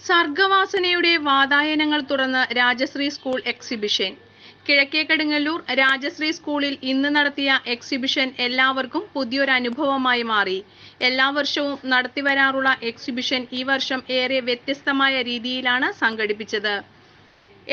സർഗവാസനയുടെ വാതായനങ്ങൾ തുറന്ന് Rajashree school exhibition. കിഴക്കേക്കടുങ്ങല്ലൂർ Rajashree സ്കൂളിൽ ഇന്ന് നടത്തിയ എക്സിബിഷൻ എല്ലാവർക്കും പുതിയൊരനുഭവമായി മാറി. എല്ലാ വർഷവും നടത്തിവരാറുള്ള എക്സിബിഷൻ ഈ വർഷം ഏറെ വ്യത്യസ്തമായ രീതിയിലാണ് സംഘടിപ്പിച്ചത്.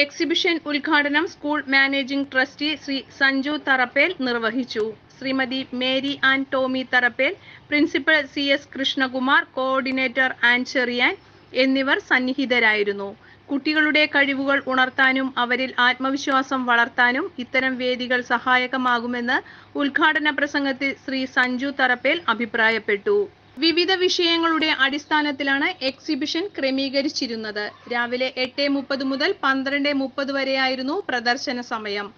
എക്സിബിഷൻ ഉദ്ഘാടനം school managing trustee Shri Sanju Tharappel നിർവഹിച്ചു. Shrimati Mary Ann Tomy Tharappel, principal CS Krishnakumar, coordinator Ann Cherian എന്നിവർ സന്നിഹിതരായിരുന്നു. കുട്ടികളുടെ കഴിവുകൾ ഉണർത്താനും അവരിൽ ആത്മവിശ്വാസം വളർത്താനും ഇത്തരം വേദികൾ സഹായകമാകുമെന്ന് ഉദ്ഘാടന പ്രസംഗത്തിൽ ശ്രീ സഞ്ജു തറപ്പേൽ അഭിപ്രായപ്പെട്ടു. വിവിധ വിഷയങ്ങളുടെ അടിസ്ഥാനത്തിലാണ് എക്സിബിഷൻ ക്രമീകരിച്ചിരുന്നത്. രാവിലെ 8:30 മുതൽ 12:30 വരെയായിരുന്നു പ്രദർശന സമയം.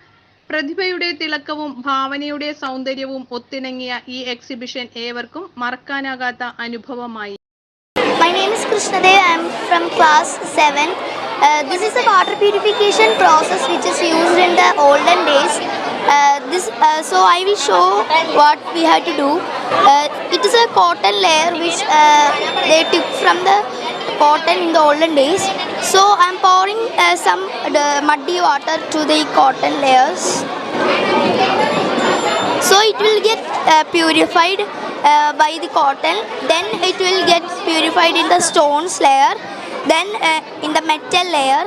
പ്രതിഭയുടെ തിളക്കവും ഭാവനയുടെ സൗന്ദര്യവും ഒത്തിണങ്ങിയ ഈ എക്സിബിഷൻ ഏവർക്കും മറക്കാനാകാത്ത അനുഭവമായി. My name is Krishnadev. I am from class 7. This is a water purification process which is used in the olden days. So I will show what we have to do. It is a cotton layer which they took from the cotton in the olden days. So I am pouring some muddy water to the cotton layers. So it will get purified by the cotton, then it will get purified in the stones layer, then in the metal layer,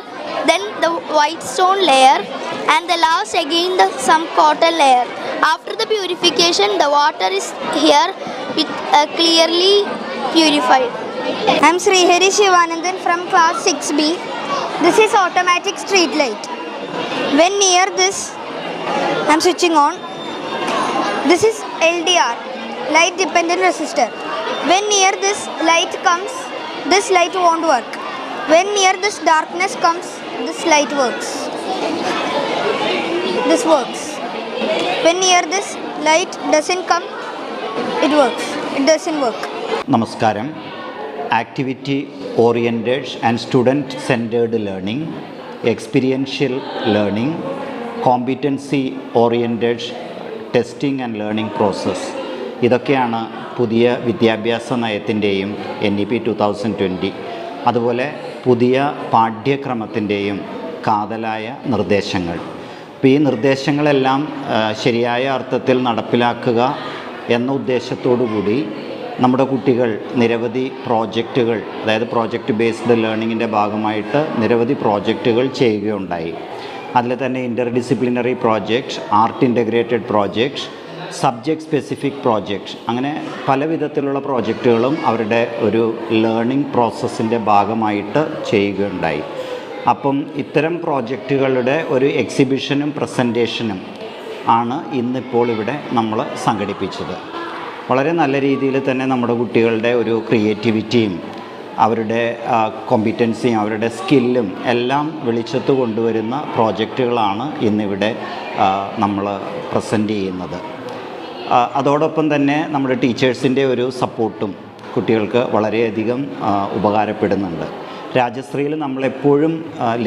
then the white stone layer, and the last again some cotton layer. After the purification, the water is here with clearly purified. I am Srihari Shivanandan from class 6B. This is automatic street light. When near this, I am switching on. This is LDR, light dependent resistor. When near this light comes, this light won't work. When near this darkness comes, this light works. This works. When near this light doesn't come, it works. It doesn't work. Namaskaram. Activity oriented and student centered learning, experiential learning, competency oriented testing and learning process, ഇതൊക്കെയാണ് പുതിയ വിദ്യാഭ്യാസ നയത്തിൻ്റെയും NEP 2020 അതുപോലെ പുതിയ പാഠ്യക്രമത്തിൻ്റെയും കാതലായ നിർദ്ദേശങ്ങൾ. അപ്പോൾ ഈ നിർദ്ദേശങ്ങളെല്ലാം ശരിയായ അർത്ഥത്തിൽ നടപ്പിലാക്കുക എന്ന ഉദ്ദേശത്തോടു കൂടി നമ്മുടെ കുട്ടികൾ നിരവധി പ്രോജക്റ്റുകൾ, അതായത് പ്രോജക്റ്റ് ബേസ്ഡ് ലേണിങ്ങിൻ്റെ ഭാഗമായിട്ട് നിരവധി പ്രോജക്റ്റുകൾ ചെയ്യുകയുണ്ടായി. അതിൽ തന്നെ inter disciplinary project, art integrated project, subject specific project, അങ്ങനെ പല വിധത്തിലുള്ള പ്രോജക്റ്റുകളും അവരുടെ ഒരു ലേണിംഗ് പ്രോസസ്സിൻ്റെ ഭാഗമായിട്ട് ചെയ്യുകയുണ്ടായി. അപ്പം ഇത്തരം പ്രോജക്റ്റുകളുടെ ഒരു എക്സിബിഷനും പ്രസൻറ്റേഷനും ആണ് ഇന്നിപ്പോൾ ഇവിടെ നമ്മൾ സംഘടിപ്പിച്ചത്. വളരെ നല്ല രീതിയിൽ തന്നെ നമ്മുടെ കുട്ടികളുടെ ഒരു ക്രിയേറ്റിവിറ്റിയും അവരുടെ കോമ്പിറ്റൻസിയും അവരുടെ സ്കില്ലും എല്ലാം വെളിച്ചത്ത് കൊണ്ടുവരുന്ന പ്രോജക്റ്റുകളാണ് ഇന്നിവിടെ നമ്മൾ പ്രസൻറ്റ് ചെയ്യുന്നത്. അതോടൊപ്പം തന്നെ നമ്മുടെ ടീച്ചേഴ്സിൻ്റെ ഒരു സപ്പോർട്ടും കുട്ടികൾക്ക് വളരെയധികം ഉപകാരപ്പെടുന്നുണ്ട്. രാജശ്രീയിൽ നമ്മളെപ്പോഴും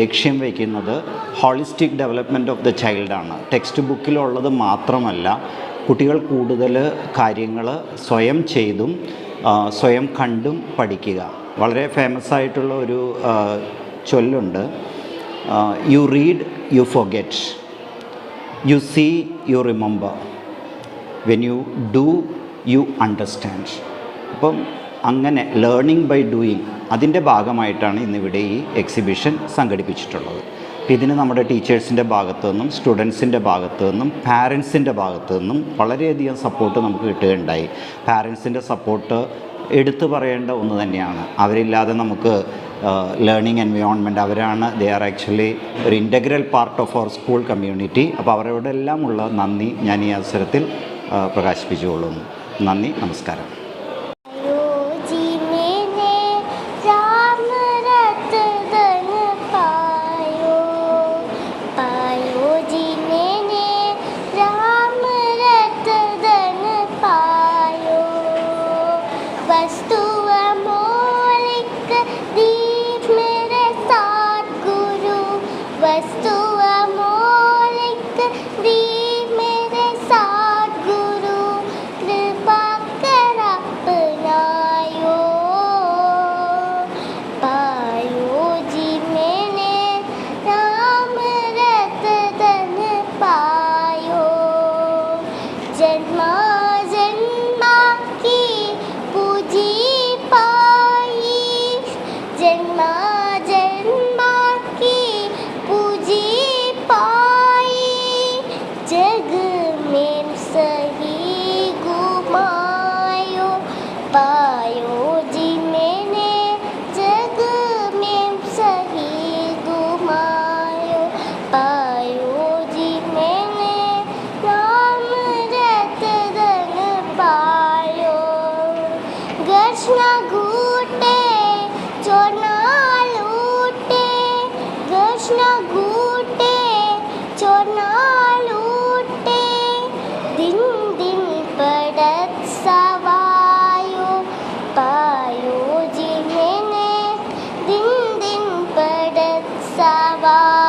ലക്ഷ്യം വയ്ക്കുന്നത് ഹോളിസ്റ്റിക് ഡെവലപ്മെൻറ്റ് ഓഫ് ദ ചൈൽഡാണ്. ടെക്സ്റ്റ് ബുക്കിലുള്ളത് മാത്രമല്ല, കുട്ടികൾ കൂടുതൽ കാര്യങ്ങൾ സ്വയം ചെയ്തും സ്വയം കണ്ടും പഠിക്കുക. വളരെ ഫേമസ് ആയിട്ടുള്ള ഒരു ചൊല്ലുണ്ട്, you read you forget, you see you remember, when you do you understand. അപ്പം അങ്ങനെ ലേണിംഗ് ബൈ ഡൂയിങ്, അതിൻ്റെ ഭാഗമായിട്ടാണ് ഇന്നിവിടെ ഈ എക്സിബിഷൻ സംഘടിപ്പിച്ചിട്ടുള്ളത്. ഇതിന് നമ്മുടെ ടീച്ചേഴ്സിൻ്റെ ഭാഗത്തു നിന്നും സ്റ്റുഡൻസിൻ്റെ ഭാഗത്തു നിന്നും പാരൻസിൻ്റെ ഭാഗത്തു നിന്നും വളരെയധികം സപ്പോർട്ട് നമുക്ക് കിട്ടുകയുണ്ടായി. പാരൻസിൻ്റെ സപ്പോർട്ട് എടുത്തു പറയേണ്ട ഒന്ന് തന്നെയാണ്. അവരില്ലാതെ നമുക്ക് ലേണിംഗ് എൻവയോൺമെൻറ്റ്, അവരാണ് ദേ ആർ ആക്ച്വലി ഒരു integral part of our school community. അപ്പോൾ അവരോടെല്ലാം ഉള്ള നന്ദി ഞാൻ ഈ അവസരത്തിൽ പ്രകാശിപ്പിച്ചുകൊള്ളുന്നു. നന്ദി, നമസ്കാരം. दीप मेरे साथ गुरु कृपा करा Baba.